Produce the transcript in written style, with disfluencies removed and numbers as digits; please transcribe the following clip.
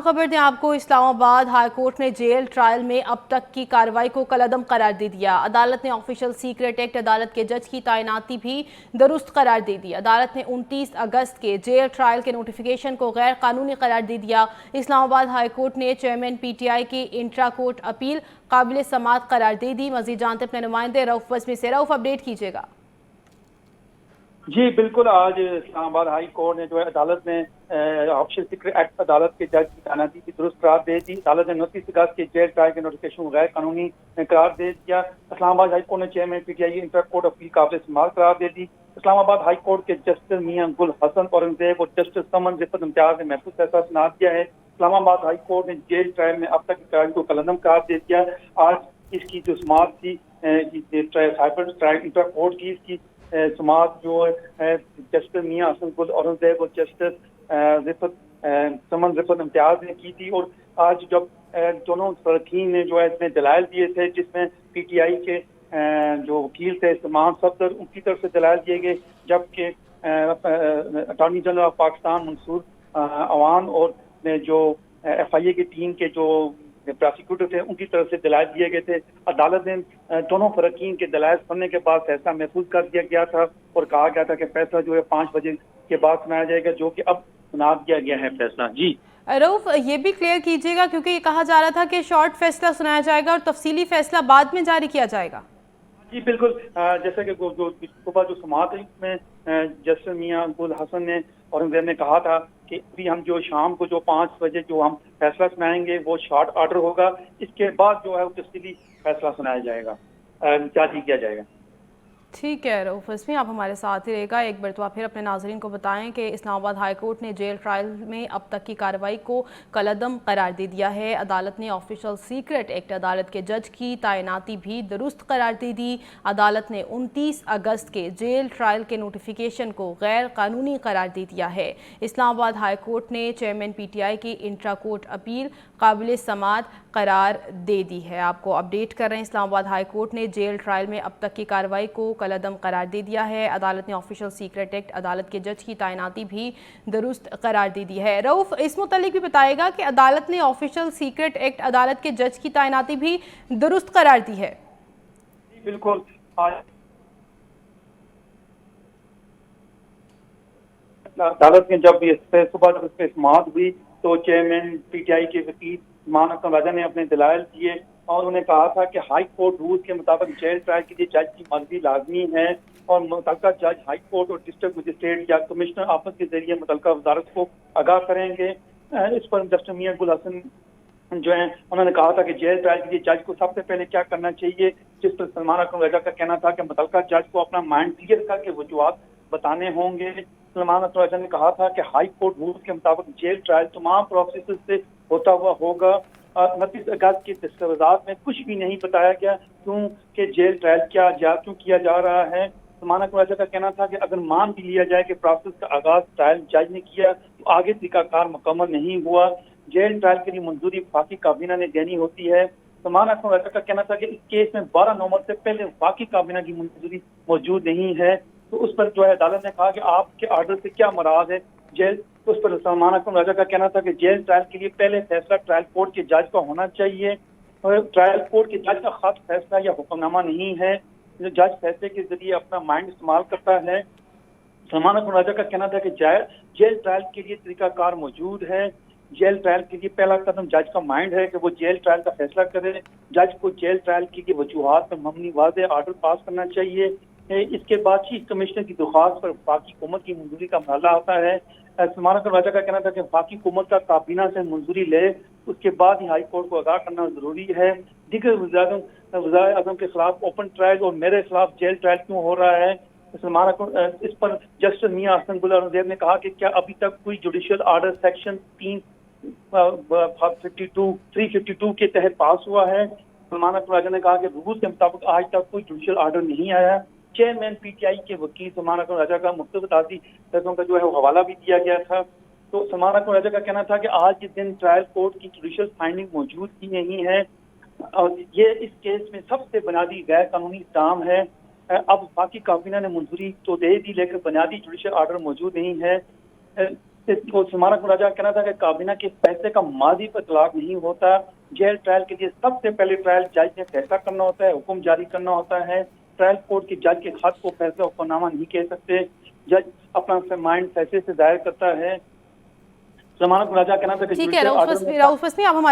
खबर दें आपको, इस्लामाबाद हाई कोर्ट ने जेल ट्रायल में अब तक की कार्रवाई को कलअदम करार दे दिया। अदालत ने ऑफिशियल सीक्रेट एक्ट अदालत के जज की तैनाती भी दुरुस्त करार दे दी। अदालत ने 29 अगस्त के जेल ट्रायल के नोटिफिकेशन को गैर कानूनी करार दे दिया। इस्लामाबाद हाई कोर्ट ने चेयरमैन PTI की इंट्रा कोर्ट अपील काबिल समाअत करार दे दी। मजीद जानते अपने नुमाइंदे रऊफ वज़मी से। रऊफ, अपडेट कीजिएगा। जी बिल्कुल, आज इस्लामाबाद हाई कोर्ट ने जो है अदालत ने ऑफिशियल सीक्रेट एक्ट अदालत के जज की तैनाती की दुरुस्त करार दे दी। अदालत ने 29 अगस्त के जेल ट्रायल के नोटिफिकेशन को गैर कानूनी करार दे दिया। इस्लामाबाद हाई कोर्ट ने चेयरमैन PTI की इंटर कोर्ट अपील काबिल समाअत करार दे दी। इस्लामाबाद हाई कोर्ट के जस्टिस मियां गुल हसन औरंगजेब और जस्टिस समन रिफत इम्तियाज ने महफूज फैसला सुना दिया है। इस्लामाबाद हाई कोर्ट ने जेल ट्रायल में अब तक की कार्रवाई को कलअदम करार दे दिया। आज इसकी जो समाअत थी इंटर कोर्ट की, इसकी समाअत जो है जस्टिस मियां हसन गुल औरंगजेब और जस्टिस समन रिफत इम्तियाज ने की थी। और आज जब दोनों फरकीन ने जो है इसमें दलाइल दिए थे, जिसमें PTI के जो वकील थे सलमान सफदर, उनकी तरफ से दलाइल दिए गए, जबकि attorney general of Pakistan Mansoor Awan और जो FIA की टीम के जो प्रोसिक्यूटर थे उनकी तरफ से दलाइल दिए गए थे। अदालत ने दोनों फरकीन के दलाइल सुनने के बाद फैसला महफूज कर दिया गया था और कहा गया था कि फैसला जो है 5 बजे के बाद सुनाया जाएगा, जो कि अब सुना दिया गया है फैसला। जी रऊफ, ये भी क्लियर कीजिएगा क्योंकि ये कहा जा रहा था कि शॉर्ट फैसला सुनाया जाएगा और तफसीली फैसला बाद में जारी किया जाएगा। जी बिल्कुल, जैसे कि जो सुबह जो समाअत है इसमें जस्टिस मियां गुल हसन ने औरंगजेब ने कहा था कि अभी हम जो शाम को जो 5 बजे जो हम फैसला सुनाएंगे वो शॉर्ट ऑर्डर होगा, इसके बाद जो है वो तफसीली फैसला सुनाया जाएगा, जारी किया जाएगा। ठीक है रऊफ वज़मी, आप हमारे साथ ही रहेगा। एक बार तो आप फिर अपने नाज़रीन को बताएं कि इस्लामाबाद हाई कोर्ट ने जेल ट्रायल में अब तक की कार्रवाई को कलअदम करार दे दिया है। अदालत ने ऑफिशियल सीक्रेट एक्ट अदालत के जज की तैनाती भी दुरुस्त करार दे दी। अदालत ने 29 अगस्त के जेल ट्रायल के नोटिफिकेशन को गैर कानूनी करार दे दिया है। इस्लामाबाद हाई कोर्ट ने चेयरमैन PTI की इंट्रा कोर्ट अपील काबिल समाअत करार दे दी है। आपको अपडेट कर रहे हैं, इस्लामाबाद हाई कोर्ट ने जेल ट्रायल में अब तक की कार्रवाई को कलअदम करार दे दिया है। अदालत ने ऑफिशियल सीक्रेट एक्ट अदालत के जज की तैनाती भी दुरुस्त करार दे दी है। रऊफ, इस मुतालिक भी बताएगा कि अदालत ने ऑफिशियल सीक्रेट एक्ट अदालत के जज की तैनाती भी दुरुस्त करार दी है। बिल्कुल, अदालत ने जब सुबह जब इस पर समाअत हुई तो चेयरमैन PTI के वकील मान अकरम राजा ने अपने दलाइल दिए और उन्होंने कहा था कि हाई कोर्ट रूल्स के मुताबिक जेल ट्रायल के लिए जज की मर्जी लाजमी है और मुतल्लिका जज हाई कोर्ट और डिस्ट्रिक्ट मजिस्ट्रेट या कमिश्नर आपस के जरिए मुतल्लिका वजारत को आगाह करेंगे। इस पर जस्टिस मियां गुल हसन जो है उन्होंने कहा था कि जेल ट्रायल के लिए जज को सबसे पहले क्या करना चाहिए, जिस पर सलमान अकरम रजा का कहना था कि मुतल्लिका जज को अपना माइंड क्लियर करके वजूहात बताने होंगे। सलमान अकरम रजा ने कहा था कि हाई कोर्ट रूल्स के मुताबिक जेल ट्रायल तमाम प्रोसेस से होता हुआ होगा। 29 अगस्त के दस्तावेजात में कुछ भी नहीं बताया गया क्योंकि जेल ट्रायल क्यों किया जा रहा है। सलमान अकरम रजा का कहना था कि अगर मान भी लिया जाए कि प्रोसेस का आगाज ट्रायल जज ने किया तो आगे तरीकाकार मुकम्मल नहीं हुआ। जेल ट्रायल के लिए मंजूरी वफाकी काबीना ने देनी होती है। सलमान अकरम रजा का कहना था कि इस केस में 12 नवंबर से पहले वफाकी काबीना की मंजूरी मौजूद नहीं है। तो उस पर जो है अदालत ने कहा कि आपके ऑर्डर से क्या मुराद है जेल। तो उस पर सलमान अकरम रजा का कहना था कि जेल ट्रायल के लिए पहले फैसला ट्रायल कोर्ट के जज का होना चाहिए और ट्रायल कोर्ट के जज का खास फैसला या हुक्मनामा नहीं है, जो जज फैसले के जरिए अपना माइंड इस्तेमाल करता है। सलमान अकरम रजा का कहना था कि जेल ट्रायल के लिए तरीकाकार मौजूद है। जेल ट्रायल के लिए पहला कदम जज का माइंड है कि वो जेल ट्रायल का फैसला करे। जज को जेल ट्रायल के लिए वजूहात पर मबनी वाज़ेह ऑर्डर पास करना चाहिए। इसके बाद चीफ कमिश्नर की दरख्वास्त पर वफाकी हुकूमत की मंजूरी का मरहला आता है। सलमान अकरम रजा का कहना था कि वफाकी हुकूमत का काबीना से मंजूरी ले, उसके बाद ही हाई कोर्ट को आगाह करना जरूरी है। दीगर वज़ीर आज़म के खिलाफ ओपन ट्रायल और मेरे खिलाफ जेल ट्रायल क्यों हो रहा है। सलमान अकरम इस पर जस्टिस मियां हसन गुल औरंगजेब ने कहा कि क्या अभी तक कोई जुडिशियल ऑर्डर सेक्शन 352 के तहत पास हुआ है। सलमान अकरम रजा ने कहा कि रूल्स के मुताबिक आज तक कोई जुडिशियल ऑर्डर नहीं आया। चेयरमैन PTI के वकील सलमान अकरम रजा का मुख्तलिफ ताज़ी फैसलों का जो है वो हवाला भी दिया गया था। तो सलमान अकरम रजा का कहना था कि आज के दिन ट्रायल कोर्ट की जुडिशियल फाइंडिंग मौजूद ही नहीं है और ये इस केस में सबसे बुनियादी गैर कानूनी इक़दाम है। अब बाकी काबीना ने मंजूरी तो दे दी लेकिन बुनियादी जुडिशियल ऑर्डर मौजूद नहीं है। तो समाना को राजा कहना था कि काबीना के फैसले का माजी पर इतलाक नहीं होता। जेल ट्रायल के लिए सबसे पहले ट्रायल जज ने फैसला करना होता है, हुक्म जारी करना होता है। ट्रायल कोर्ट के जज के खत को फैसला हुक्मनामा नहीं कह सकते। जज अपना माइंड फैसले से जाहिर करता है। समाना को राजा कहना था कि ठीक है, रऊफ हसनी आप हमारे